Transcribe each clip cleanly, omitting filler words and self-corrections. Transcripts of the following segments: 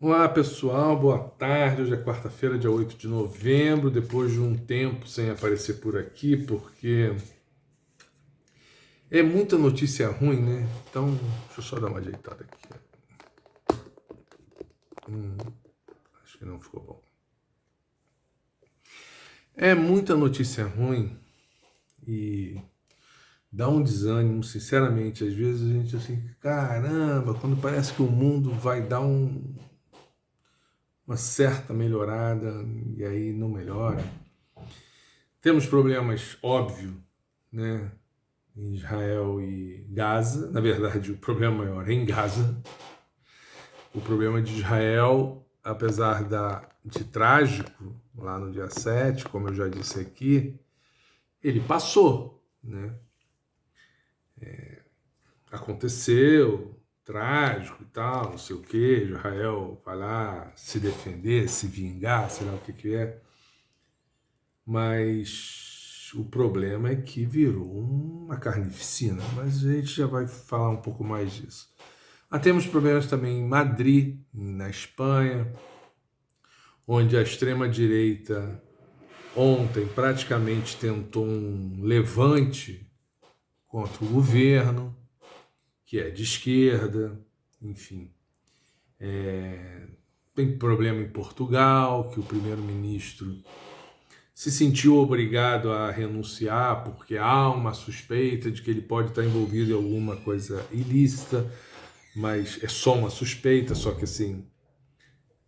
Olá pessoal, boa tarde. Hoje é quarta-feira, dia 8 de novembro, depois de um tempo sem aparecer por aqui, porque é muita notícia ruim, né? Então, deixa eu só dar uma ajeitada aqui. Acho que não ficou bom. É muita notícia ruim e dá um desânimo, sinceramente. Às vezes a gente assim, caramba, quando parece que o mundo vai dar uma certa melhorada e aí não melhora. Temos problemas, óbvio, né? Em Israel e Gaza. Na verdade, o problema maior é em Gaza. O problema de Israel, apesar de trágico, lá no dia 7, como eu já disse aqui, ele passou, né? Aconteceu, trágico e tal, não sei o que, Israel vai lá se defender, se vingar, sei lá o que que é, mas o problema é que virou uma carnificina, mas a gente já vai falar um pouco mais disso. Temos problemas também em Madrid, na Espanha, onde a extrema-direita ontem praticamente tentou um levante contra o governo, que é de esquerda, enfim. Tem problema em Portugal, que o primeiro-ministro se sentiu obrigado a renunciar porque há uma suspeita de que ele pode estar envolvido em alguma coisa ilícita, mas é só uma suspeita, só que assim,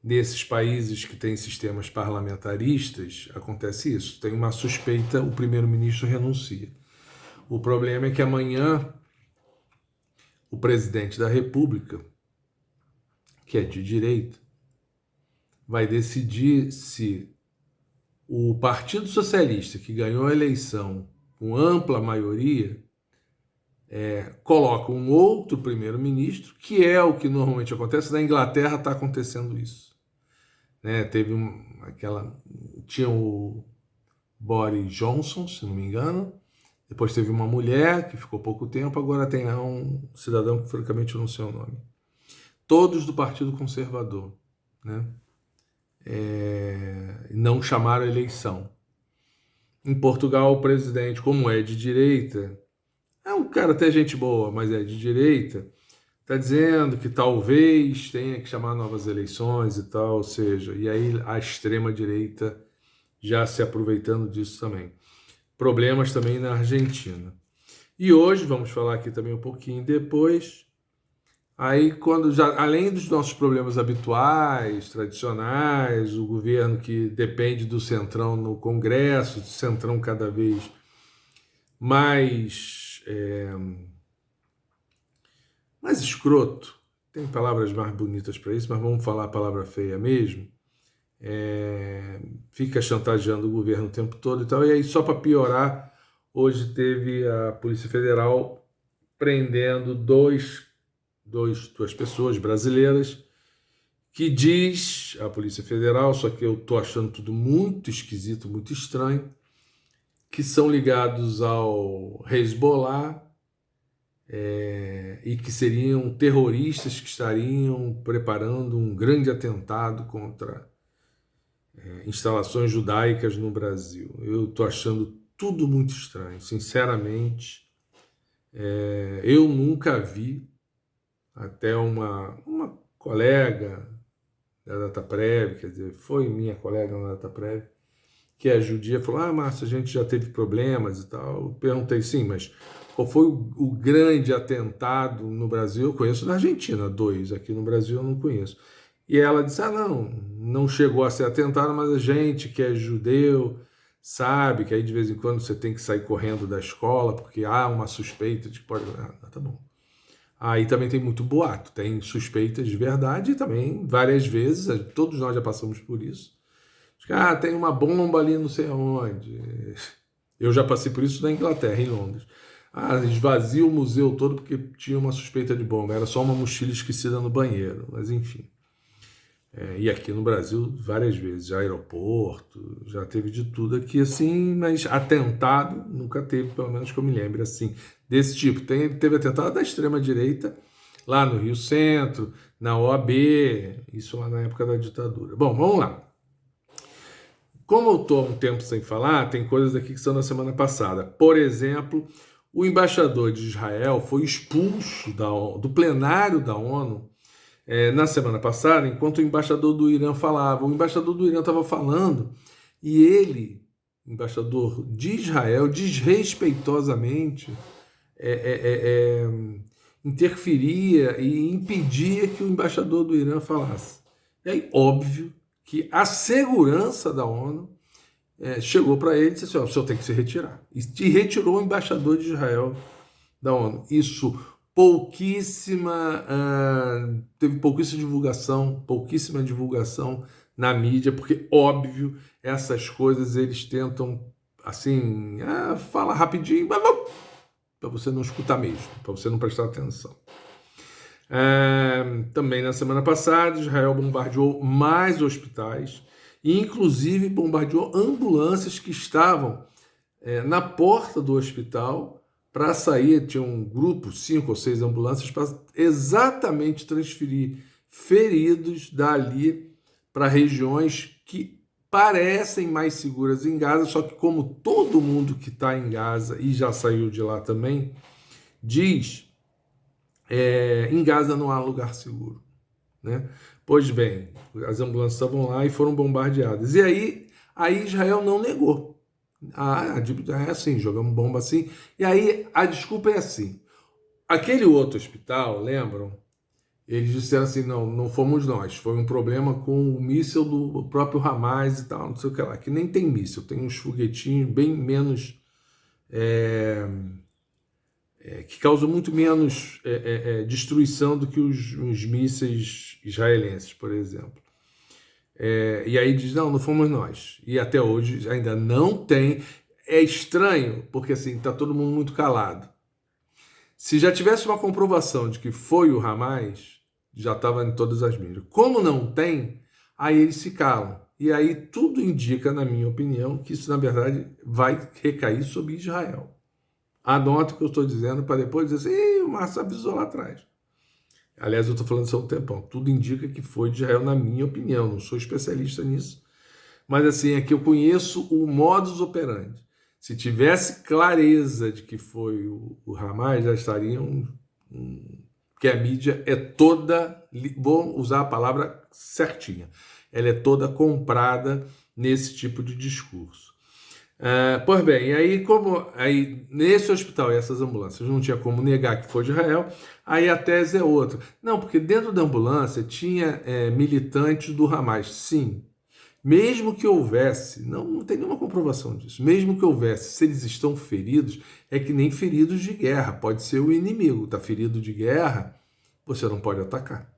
nesses países que têm sistemas parlamentaristas, acontece isso. Tem uma suspeita, o primeiro-ministro renuncia. O problema é que amanhã o presidente da República, que é de direita, vai decidir se o Partido Socialista, que ganhou a eleição com ampla maioria, coloca um outro primeiro-ministro, que é o que normalmente acontece. Na Inglaterra está acontecendo isso. Né? Tinha o Boris Johnson, se não me engano. Depois teve uma mulher que ficou pouco tempo, agora tem lá um cidadão que francamente eu não sei o nome. Todos do Partido Conservador, né? Não chamaram a eleição. Em Portugal, o presidente, como é de direita, é um cara até gente boa, mas é de direita, está dizendo que talvez tenha que chamar novas eleições e tal, ou seja, e aí a extrema-direita já se aproveitando disso também. Problemas também na Argentina. E hoje, vamos falar aqui também um pouquinho depois, aí quando já, além dos nossos problemas habituais, tradicionais, o governo que depende do Centrão no Congresso, do Centrão cada vez mais, mais escroto, tem palavras mais bonitas para isso, mas vamos falar a palavra feia mesmo, fica chantageando o governo o tempo todo e tal, e aí só para piorar, hoje teve a Polícia Federal prendendo duas pessoas brasileiras que diz a Polícia Federal, só que eu tô achando tudo muito esquisito, muito estranho, que são ligados ao Hezbollah e que seriam terroristas que estariam preparando um grande atentado contra instalações judaicas no Brasil. Eu tô achando tudo muito estranho, sinceramente. Eu nunca vi, até uma colega da DataPrev, quer dizer, foi minha colega na DataPrev, que é judia, falou: Ah, Márcio, a gente já teve problemas e tal. Eu perguntei, sim, mas qual foi o grande atentado no Brasil? Eu conheço na Argentina, dois, aqui no Brasil eu não conheço. E ela disse: Ah, não chegou a ser atentado, mas a gente que é judeu sabe que aí de vez em quando você tem que sair correndo da escola porque há uma suspeita de que pode. Ah, tá bom. Aí também tem muito boato, tem suspeitas de verdade e também várias vezes, todos nós já passamos por isso. Tem uma bomba ali não sei aonde. Eu já passei por isso na Inglaterra, em Londres. Esvazia o museu todo porque tinha uma suspeita de bomba. Era só uma mochila esquecida no banheiro, mas enfim. E aqui no Brasil, várias vezes, aeroporto, já teve de tudo aqui assim, mas atentado nunca teve, pelo menos que eu me lembre assim, desse tipo. Teve atentado da extrema-direita, lá no Rio Centro, na OAB, isso lá na época da ditadura. Bom, vamos lá. Como eu estou há um tempo sem falar, tem coisas aqui que são da semana passada. Por exemplo, o embaixador de Israel foi expulso do plenário da ONU na semana passada, enquanto o embaixador do Irã falava. O embaixador do Irã estava falando e ele, embaixador de Israel, desrespeitosamente interferia e impedia que o embaixador do Irã falasse. E aí, óbvio que a segurança da ONU chegou para ele e disse assim: o senhor tem que se retirar. E retirou o embaixador de Israel da ONU. Isso teve pouquíssima divulgação na mídia, porque, óbvio, essas coisas eles tentam, assim, fala rapidinho, mas para você não escutar mesmo, para você não prestar atenção. Também na semana passada, Israel bombardeou mais hospitais e, inclusive, bombardeou ambulâncias que estavam na porta do hospital para sair. Tinha um grupo, 5 ou 6 ambulâncias, para exatamente transferir feridos dali para regiões que parecem mais seguras em Gaza, só que como todo mundo que está em Gaza e já saiu de lá também diz, em Gaza não há lugar seguro, né? Pois bem, as ambulâncias estavam lá e foram bombardeadas. E aí Israel não negou. É assim, jogamos bomba assim. E aí a desculpa é assim. Aquele outro hospital, lembram? Eles disseram assim: não fomos nós, foi um problema com o míssil do próprio Hamas e tal, não sei o que lá. Que nem tem míssil, tem uns foguetinhos bem menos. Que causam muito menos destruição do que os mísseis israelenses, por exemplo. E aí diz: não fomos nós. E até hoje ainda não tem. É estranho, porque assim, está todo mundo muito calado. Se já tivesse uma comprovação de que foi o Hamas, já estava em todas as mídias. Como não tem, aí eles se calam. E aí tudo indica, na minha opinião, que isso, na verdade, vai recair sobre Israel. Anota o que eu estou dizendo para depois dizer assim: o Márcio avisou lá atrás. Aliás, eu estou falando isso há um tempão. Tudo indica que foi de Israel, na minha opinião. Não sou especialista nisso. Mas assim, é que eu conheço o modus operandi. Se tivesse clareza de que foi o Hamas, já estariam... Porque a mídia é toda... Vou usar a palavra certinha. Ela é toda comprada nesse tipo de discurso. Pois bem, aí nesse hospital e essas ambulâncias não tinha como negar que foi de Israel, aí a tese é outra. Não, porque dentro da ambulância tinha militantes do Hamas, sim. Mesmo que houvesse, não tem nenhuma comprovação disso, mesmo que houvesse, se eles estão feridos, é que nem feridos de guerra, pode ser o inimigo, está ferido de guerra, você não pode atacar.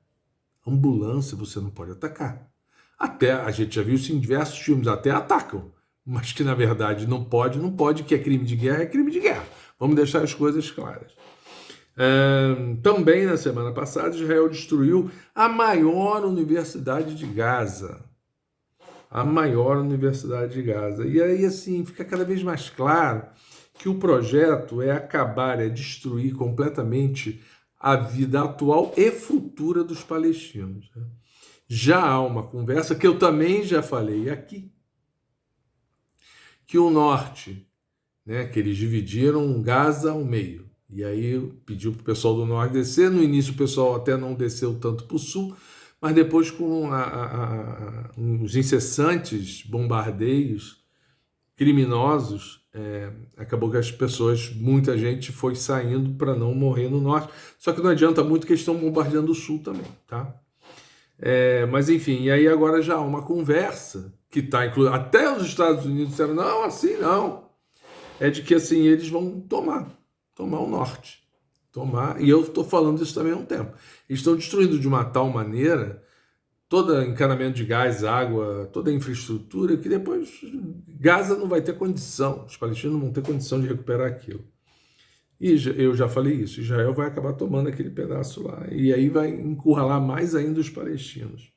Ambulância você não pode atacar. Até, a gente já viu isso em diversos filmes, até atacam, mas que na verdade não pode, que é crime de guerra, é crime de guerra. Vamos deixar as coisas claras. Também na semana passada, Israel destruiu a maior universidade de Gaza. A maior universidade de Gaza. E aí, assim, fica cada vez mais claro que o projeto é acabar, é destruir completamente a vida atual e futura dos palestinos. Já há uma conversa que eu também já falei aqui, que o norte, que eles dividiram Gaza ao meio. E aí pediu para o pessoal do norte descer. No início o pessoal até não desceu tanto para o sul, mas depois com os incessantes bombardeios criminosos, acabou que as pessoas, muita gente foi saindo para não morrer no norte. Só que não adianta muito que eles estão bombardeando o sul também, tá? Mas enfim, e aí agora já há uma conversa que está incluída. Até os Estados Unidos disseram: não, assim não. É de que assim eles vão tomar o norte. E eu estou falando isso também há um tempo. Eles estão destruindo de uma tal maneira todo encanamento de gás, água, toda a infraestrutura, que depois Gaza não vai ter condição, os palestinos não vão ter condição de recuperar aquilo. E eu já falei isso, Israel vai acabar tomando aquele pedaço lá, e aí vai encurralar mais ainda os palestinos.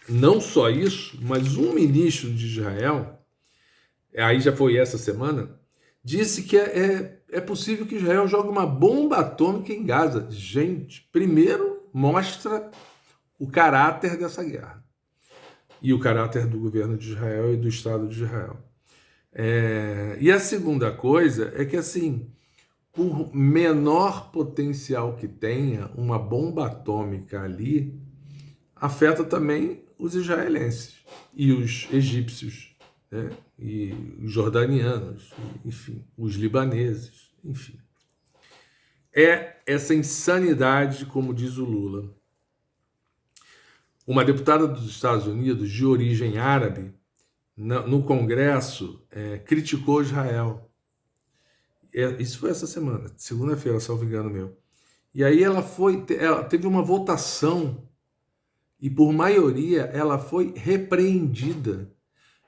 Não só isso, mas um ministro de Israel, aí já foi essa semana, disse que é é possível que Israel jogue uma bomba atômica em Gaza. Gente, primeiro mostra o caráter dessa guerra e o caráter do governo de Israel e do Estado de Israel. E a segunda coisa é que, assim, por menor potencial que tenha, uma bomba atômica ali afeta também os israelenses e os egípcios, né? E os jordanianos, enfim, os libaneses, enfim. É essa insanidade, como diz o Lula. Uma deputada dos Estados Unidos, de origem árabe, no Congresso, criticou Israel. Isso foi essa semana, segunda-feira, salvo engano meu. E aí ela teve uma votação e, por maioria, ela foi repreendida.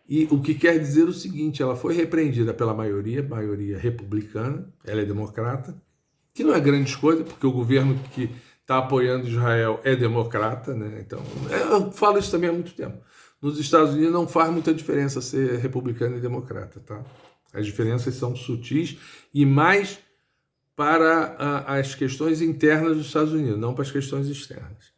E o que quer dizer o seguinte, ela foi repreendida pela maioria republicana, ela é democrata, que não é grande coisa, porque o governo que está apoiando Israel é democrata, né? Então, eu falo isso também há muito tempo. Nos Estados Unidos não faz muita diferença ser republicano e democrata, tá? As diferenças são sutis e mais para as questões internas dos Estados Unidos, não para as questões externas.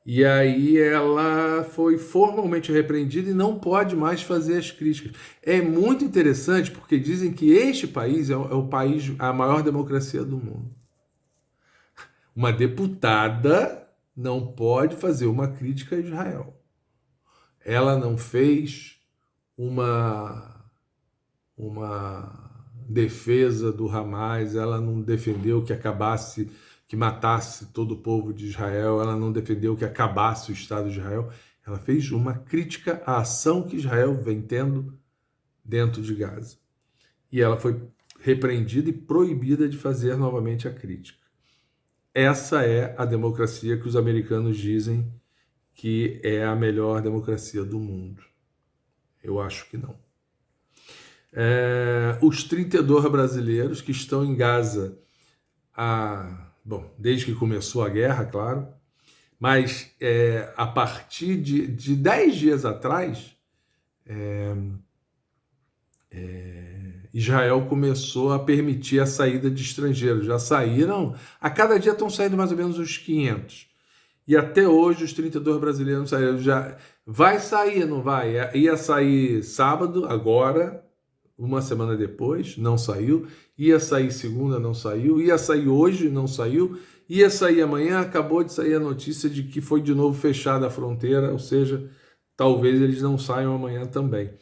E aí ela foi formalmente repreendida e não pode mais fazer as críticas. É muito interessante porque dizem que este país é o país, a maior democracia do mundo. Uma deputada não pode fazer uma crítica a Israel. Ela não fez uma defesa do Hamas, ela não defendeu que matasse todo o povo de Israel, ela não defendeu que acabasse o Estado de Israel, ela fez uma crítica à ação que Israel vem tendo dentro de Gaza. E ela foi repreendida e proibida de fazer novamente a crítica. Essa é a democracia que os americanos dizem que é a melhor democracia do mundo. Eu acho que não. Os 32 brasileiros que estão em Gaza desde que começou a guerra, claro, mas a partir de 10 dias atrás, Israel começou a permitir a saída de estrangeiros. Já saíram, a cada dia estão saindo mais ou menos uns 500. E até hoje os 32 brasileiros saíram. Já vai sair, não vai? Ia sair sábado, agora, uma semana depois, não saiu. Ia sair segunda, não saiu. Ia sair hoje, não saiu. Ia sair amanhã, acabou de sair a notícia de que foi de novo fechada a fronteira, ou seja, talvez eles não saiam amanhã também.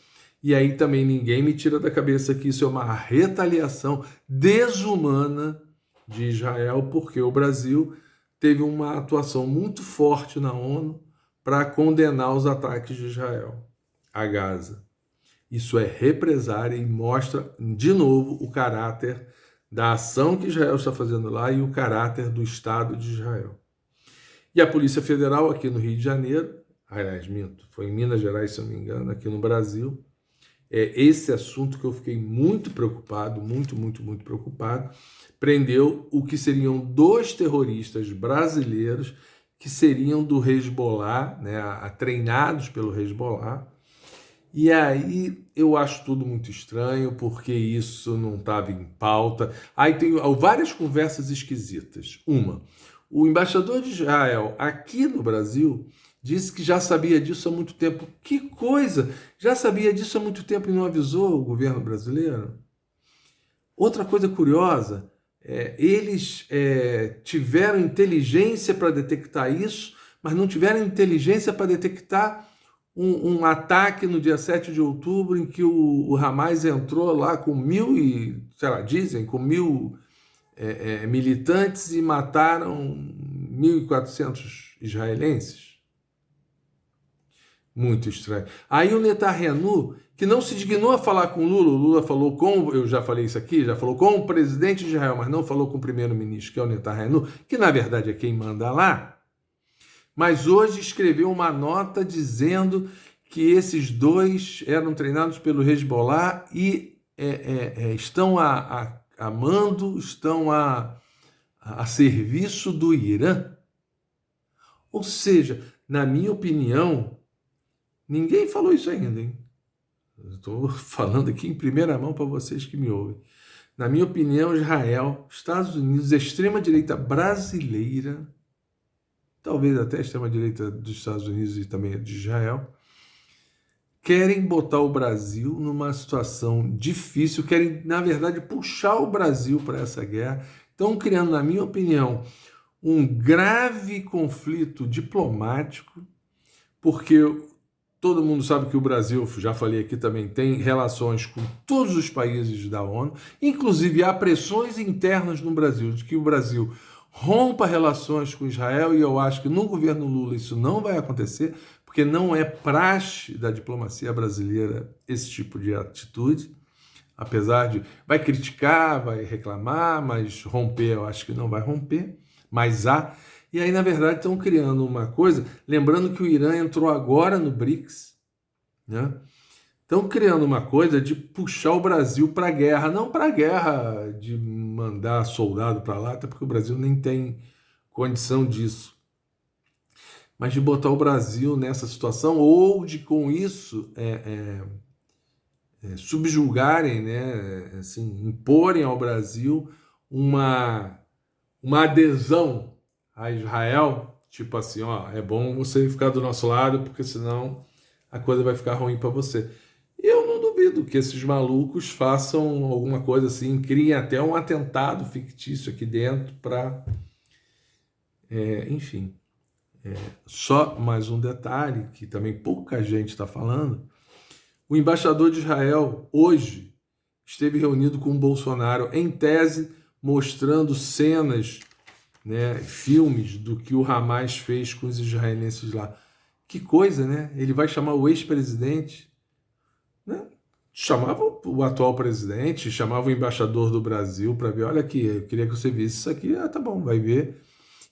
E aí também ninguém me tira da cabeça que isso é uma retaliação desumana de Israel, porque o Brasil teve uma atuação muito forte na ONU para condenar os ataques de Israel a Gaza. Isso é represária e mostra, de novo, o caráter da ação que Israel está fazendo lá e o caráter do Estado de Israel. E a Polícia Federal aqui no Rio de Janeiro, aliás, minto, foi em Minas Gerais, se eu não me engano, aqui no Brasil, esse assunto que eu fiquei muito preocupado, muito preocupado, prendeu o que seriam 2 terroristas brasileiros que seriam do Hezbollah, né, treinados pelo Hezbollah. E aí eu acho tudo muito estranho, porque isso não estava em pauta. Aí tem várias conversas esquisitas. O embaixador de Israel aqui no Brasil disse que já sabia disso há muito tempo. Que coisa! Já sabia disso há muito tempo e não avisou o governo brasileiro? Outra coisa curiosa, eles tiveram inteligência para detectar isso, mas não tiveram inteligência para detectar um ataque no dia 7 de outubro em que o Hamas entrou lá com 1.000 militantes e mataram 1.400 israelenses. Muito estranho. Aí o Netanyahu, que não se dignou a falar com o Lula falou eu já falei isso aqui, já falou com o presidente de Israel, mas não falou com o primeiro-ministro, que é o Netanyahu, que na verdade é quem manda lá, mas hoje escreveu uma nota dizendo que esses 2 eram treinados pelo Hezbollah e estão a mando, estão a serviço do Irã. Ou seja, na minha opinião, ninguém falou isso ainda, hein? Estou falando aqui em primeira mão para vocês que me ouvem. Na minha opinião, Israel, Estados Unidos, a extrema-direita brasileira, talvez até a extrema-direita dos Estados Unidos e também de Israel, querem botar o Brasil numa situação difícil, querem, na verdade, puxar o Brasil para essa guerra. Estão criando, na minha opinião, um grave conflito diplomático, porque todo mundo sabe que o Brasil, já falei aqui também, tem relações com todos os países da ONU, inclusive há pressões internas no Brasil, de que o Brasil rompa relações com Israel, e eu acho que no governo Lula isso não vai acontecer, porque não é praxe da diplomacia brasileira esse tipo de atitude, apesar de vai criticar, vai reclamar, mas romper eu acho que não vai romper, mas há. E aí, na verdade, estão criando uma coisa, lembrando que o Irã entrou agora no BRICS, né? Estão criando uma coisa de puxar o Brasil para a guerra, não para a guerra de mandar soldado para lá, até porque o Brasil nem tem condição disso, mas de botar o Brasil nessa situação, ou de, com isso, subjugarem, né, assim, imporem ao Brasil uma adesão a Israel, tipo assim, ó, é bom você ficar do nosso lado, porque senão a coisa vai ficar ruim para você. Eu não duvido que esses malucos façam alguma coisa assim, criem até um atentado fictício aqui dentro para... enfim. Só mais um detalhe, que também pouca gente está falando, o embaixador de Israel, hoje, esteve reunido com o Bolsonaro, em tese, mostrando cenas, né, filmes do que o Hamas fez com os israelenses lá. Que coisa, né? Ele vai chamar o ex-presidente, né? Chamava o atual presidente, chamava o embaixador do Brasil para ver, olha aqui, eu queria que você visse isso aqui, tá bom, vai ver.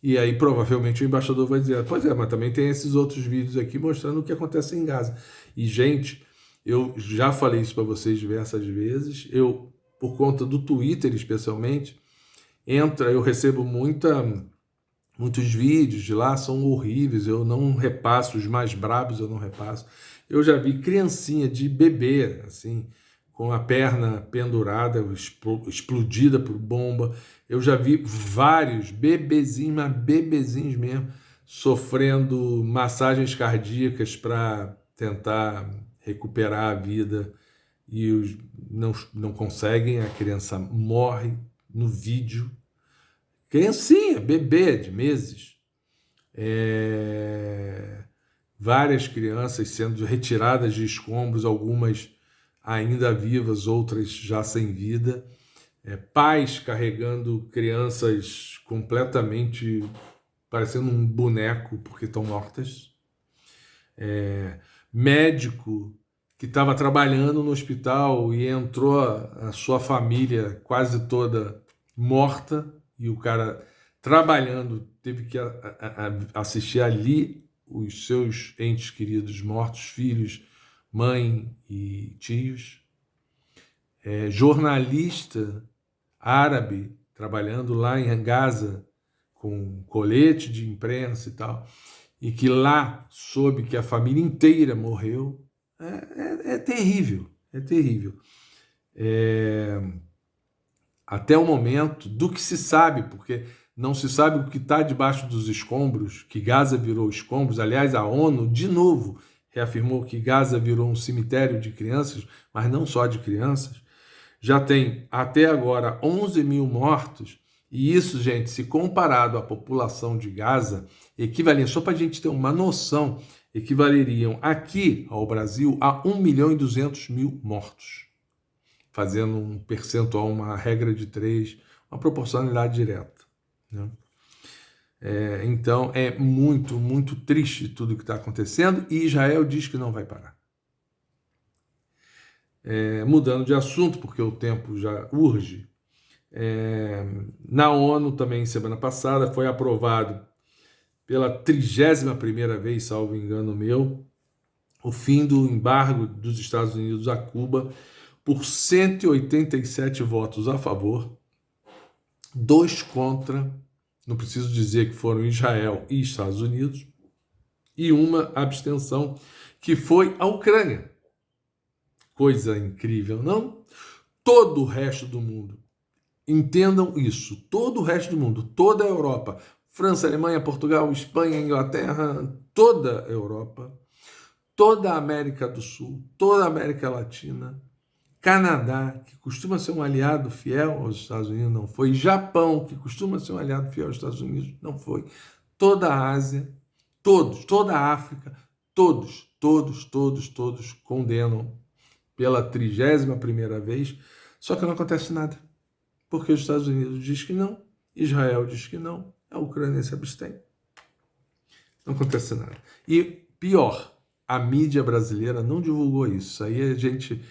E aí provavelmente o embaixador vai dizer, pois é, mas também tem esses outros vídeos aqui mostrando o que acontece em Gaza. E, gente, eu já falei isso para vocês diversas vezes, eu, por conta do Twitter especialmente, eu recebo muitos vídeos de lá, são horríveis, eu não repasso, os mais brabos eu não repasso. Eu já vi criancinha de bebê, assim, com a perna pendurada, explodida por bomba. Eu já vi vários bebezinhos, mas bebezinhos mesmo, sofrendo massagens cardíacas para tentar recuperar a vida e não conseguem, a criança morre no vídeo. Criancinha, bebê de meses. Várias crianças sendo retiradas de escombros, algumas ainda vivas, outras já sem vida. Pais carregando crianças completamente parecendo um boneco porque estão mortas. Médico que estava trabalhando no hospital e entrou a sua família quase toda morta, e o cara trabalhando teve que assistir ali os seus entes queridos mortos, filhos, mãe e tios. Jornalista árabe trabalhando lá em Gaza com colete de imprensa e tal, e que lá soube que a família inteira morreu. É terrível, é terrível. Até o momento, do que se sabe, porque não se sabe o que está debaixo dos escombros, que Gaza virou escombros. Aliás, a ONU, de novo, reafirmou que Gaza virou um cemitério de crianças, mas não só de crianças. Já tem, até agora, 11 mil mortos, e isso, gente, se comparado à população de Gaza, equivaleria, só para a gente ter uma noção, equivaleriam aqui ao Brasil a 1.200.000 mortos, fazendo um percentual, uma regra de 3, uma proporcionalidade direta, né? Então é muito, muito triste tudo o que está acontecendo, e Israel diz que não vai parar. Mudando de assunto, porque o tempo já urge, na ONU também, semana passada, foi aprovado pela 31ª vez, salvo engano meu, o fim do embargo dos Estados Unidos a Cuba por 187 votos a favor, 2 contra, não preciso dizer que foram Israel e Estados Unidos, e uma abstenção, que foi a Ucrânia. coisa incrível, não? Todo o resto do mundo, entendam isso, todo o resto do mundo, toda a Europa, França, Alemanha, Portugal, Espanha, Inglaterra, toda a Europa, toda a América do Sul, toda a América Latina, Canadá, que costuma ser um aliado fiel aos Estados Unidos, não foi. Japão, que costuma ser um aliado fiel aos Estados Unidos, não foi. Toda a Ásia, todos, toda a África, todos condenam pela 31ª vez, só que não acontece nada, porque os Estados Unidos diz que não, Israel diz que não, a Ucrânia se abstém. Não acontece nada. E pior, a mídia brasileira não divulgou isso. Aí a gente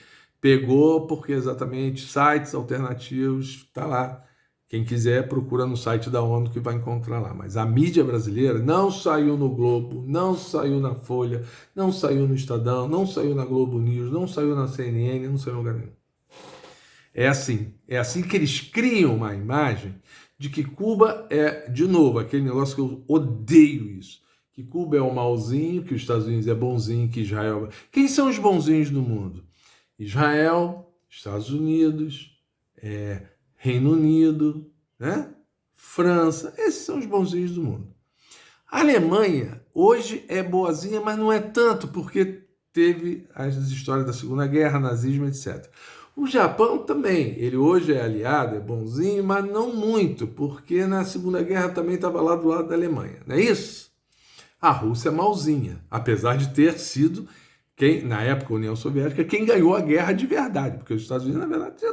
pegou porque exatamente sites alternativos, tá lá. Quem quiser procura no site da ONU que vai encontrar lá. Mas a mídia brasileira não saiu no Globo, não saiu na Folha, não saiu no Estadão, não saiu na Globo News, não saiu na CNN, não saiu em lugar nenhum. É assim que eles criam uma imagem de que Cuba é, de novo, aquele negócio que eu odeio isso, que Cuba é o malzinho, que os Estados Unidos é bonzinho, que Israel... Quem são os bonzinhos do mundo? Israel, Estados Unidos, Reino Unido, né? França, esses são os bonzinhos do mundo. A Alemanha hoje é boazinha, mas não é tanto, porque teve as histórias da Segunda Guerra, nazismo, etc. O Japão também, ele hoje é aliado, é bonzinho, mas não muito, porque na Segunda Guerra também estava lá do lado da Alemanha, não é isso? A Rússia é malzinha, apesar de ter sido, na época, a União Soviética, quem ganhou a guerra de verdade, porque os Estados Unidos, na verdade,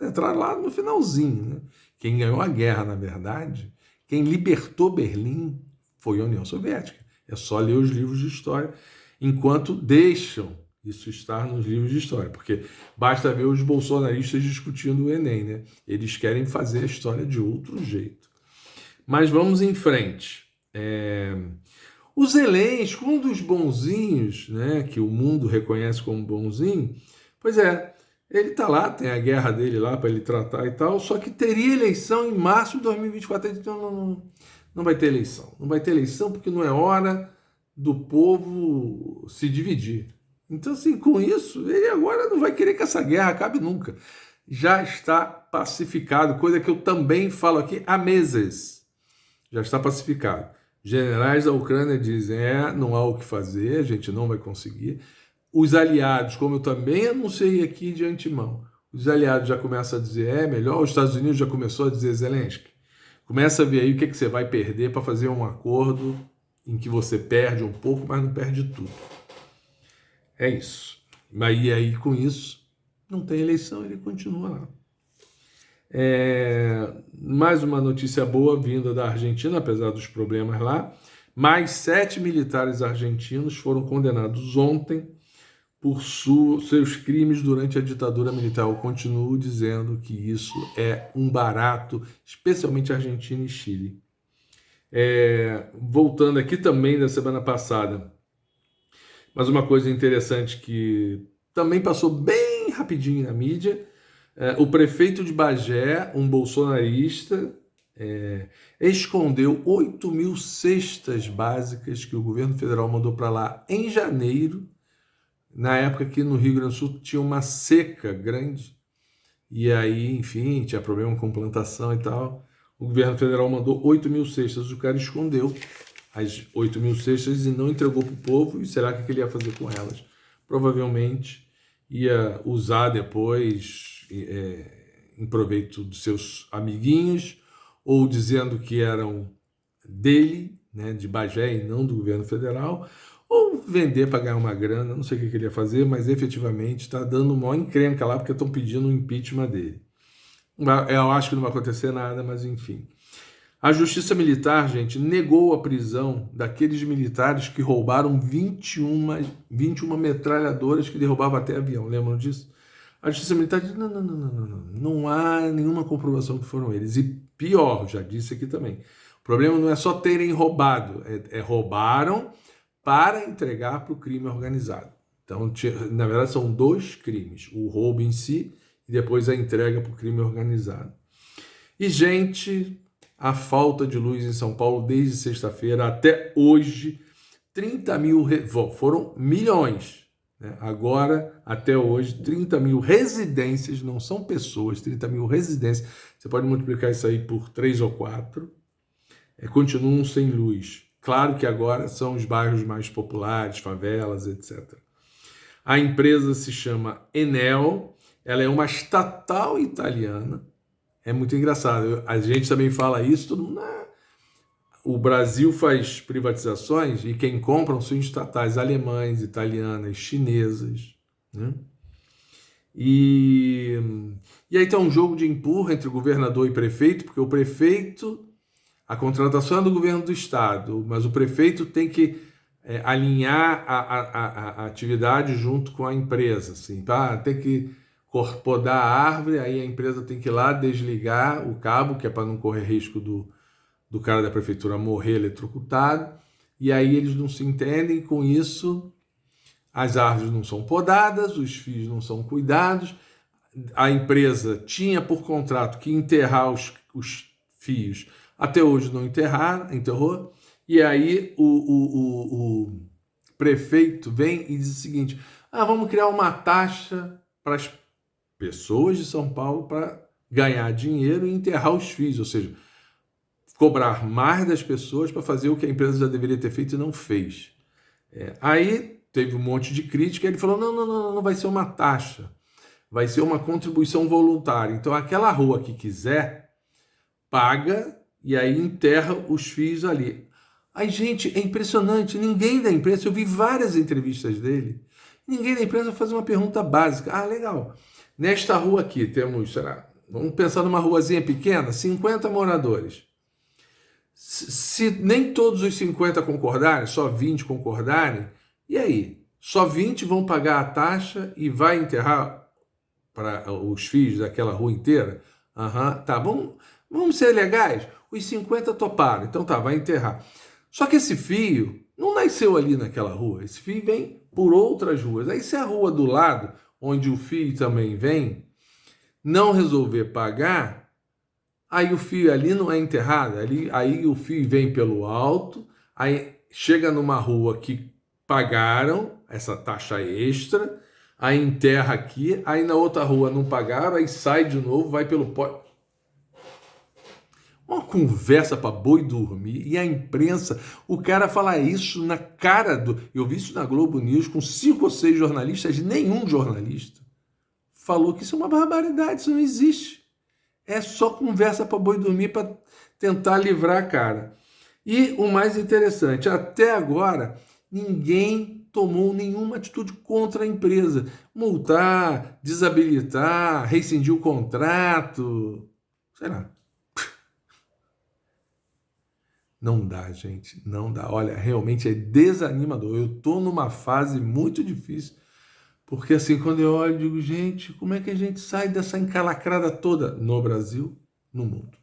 entraram lá no finalzinho, né? Quem ganhou a guerra, na verdade, quem libertou Berlim foi a União Soviética. É só ler os livros de história, enquanto deixam isso estar nos livros de história, porque basta ver os bolsonaristas discutindo o Enem, né? Eles querem fazer a história de outro jeito. Mas vamos em frente. O Zelensky, um dos bonzinhos, né, que o mundo reconhece como bonzinho, pois é, ele está lá, tem a guerra dele lá para ele tratar e tal, só que teria eleição em março de 2024. Então não vai ter eleição. Não vai ter eleição porque não é hora do povo se dividir. Então, assim, com isso, ele agora não vai querer que essa guerra acabe nunca. Já está pacificado, coisa que eu também falo aqui há meses. Já está pacificado. Generais da Ucrânia dizem, não há o que fazer, a gente não vai conseguir. Os aliados, como eu também anunciei aqui de antemão, os aliados já começam a dizer, melhor, os Estados Unidos já começou a dizer, Zelensky, começa a ver aí o que você vai perder para fazer um acordo em que você perde um pouco, mas não perde tudo. É isso. E aí, com isso, não tem eleição, ele continua lá. Mais uma notícia boa vinda da Argentina, apesar dos problemas lá. Mais 7 militares argentinos foram condenados ontem por seus crimes durante a ditadura militar. Eu continuo dizendo que isso é um barato, especialmente Argentina e Chile. Voltando aqui também da semana passada, mas uma coisa interessante que também passou bem rapidinho na mídia, o prefeito de Bagé, um bolsonarista, escondeu 8.000 cestas básicas que o governo federal mandou para lá em janeiro, na época que no Rio Grande do Sul tinha uma seca grande, e aí, enfim, tinha problema com plantação e tal. O governo federal mandou 8.000 cestas, o cara escondeu as 8.000 cestas e não entregou para o povo. E será que ele ia fazer com elas? Provavelmente ia usar depois em proveito dos seus amiguinhos, ou dizendo que eram dele, né, de Bagé e não do governo federal, ou vender para ganhar uma grana, não sei o que ele ia fazer, mas efetivamente está dando uma encrenca lá porque estão pedindo o impeachment dele. Eu acho que não vai acontecer nada, mas enfim. A Justiça Militar, gente, negou a prisão daqueles militares que roubaram 21 metralhadoras que derrubavam até avião. Lembram disso? A Justiça Militar disse, não há nenhuma comprovação que foram eles. E pior, já disse aqui também, o problema não é só terem roubado, roubaram para entregar para o crime organizado. Então, na verdade, são 2 crimes, o roubo em si e depois a entrega para o crime organizado. E, gente, a falta de luz em São Paulo desde sexta-feira até hoje, 30 mil, foram milhões, né? Agora, até hoje, 30 mil residências, não são pessoas, 30 mil residências, você pode multiplicar isso aí por 3 ou 4, continuam sem luz. Claro que agora são os bairros mais populares, favelas, etc. A empresa se chama Enel, ela é uma estatal italiana. É muito engraçado, a gente também fala isso, todo mundo... O Brasil faz privatizações e quem compram são estatais alemães, italianas, chinesas, né? E aí tem um jogo de empurra entre governador e prefeito, porque o prefeito, a contratação é do governo do estado, mas o prefeito tem que alinhar a atividade junto com a empresa, assim, tá? Tem que podar a árvore, aí a empresa tem que ir lá desligar o cabo, que é para não correr risco do cara da prefeitura morrer eletrocutado, e aí eles não se entendem, com isso as árvores não são podadas, os fios não são cuidados, a empresa tinha por contrato que enterrar os fios, até hoje não enterrou, e aí o prefeito vem e diz o seguinte, vamos criar uma taxa para as pessoas de São Paulo para ganhar dinheiro e enterrar os fios, ou seja, cobrar mais das pessoas para fazer o que a empresa já deveria ter feito e não fez. Aí teve um monte de crítica, ele falou, não vai ser uma taxa, vai ser uma contribuição voluntária. Então aquela rua que quiser, paga e aí enterra os fios ali. Aí, gente, é impressionante, ninguém da empresa, eu vi várias entrevistas dele, ninguém da empresa faz uma pergunta básica. Legal, nesta rua aqui temos, vamos pensar numa ruazinha pequena, 50 moradores. Se nem todos os 50 concordarem, só 20 concordarem, e aí? Só 20 vão pagar a taxa e vai enterrar para os fios daquela rua inteira? Tá, vamos ser legais? Os 50 toparam, então tá, vai enterrar. Só que esse fio não nasceu ali naquela rua, esse fio vem por outras ruas. Aí se a rua do lado, onde o fio também vem, não resolver pagar, aí o fio ali não é enterrado, aí o fio vem pelo alto, aí chega numa rua que pagaram essa taxa extra, aí enterra aqui, aí na outra rua não pagaram, aí sai de novo, vai pelo pó. Uma conversa para boi dormir, e a imprensa, o cara fala isso na cara do... Eu vi isso na Globo News com 5 ou 6 jornalistas, nenhum jornalista falou que isso é uma barbaridade, isso não existe. É só conversa para boi dormir para tentar livrar a cara. E o mais interessante, até agora, ninguém tomou nenhuma atitude contra a empresa. Multar, desabilitar, rescindir o contrato, sei lá. Não dá, gente, não dá. Olha, realmente é desanimador. Eu estou numa fase muito difícil, porque assim, quando eu olho, eu digo, gente, como é que a gente sai dessa encalacrada toda no Brasil, no mundo?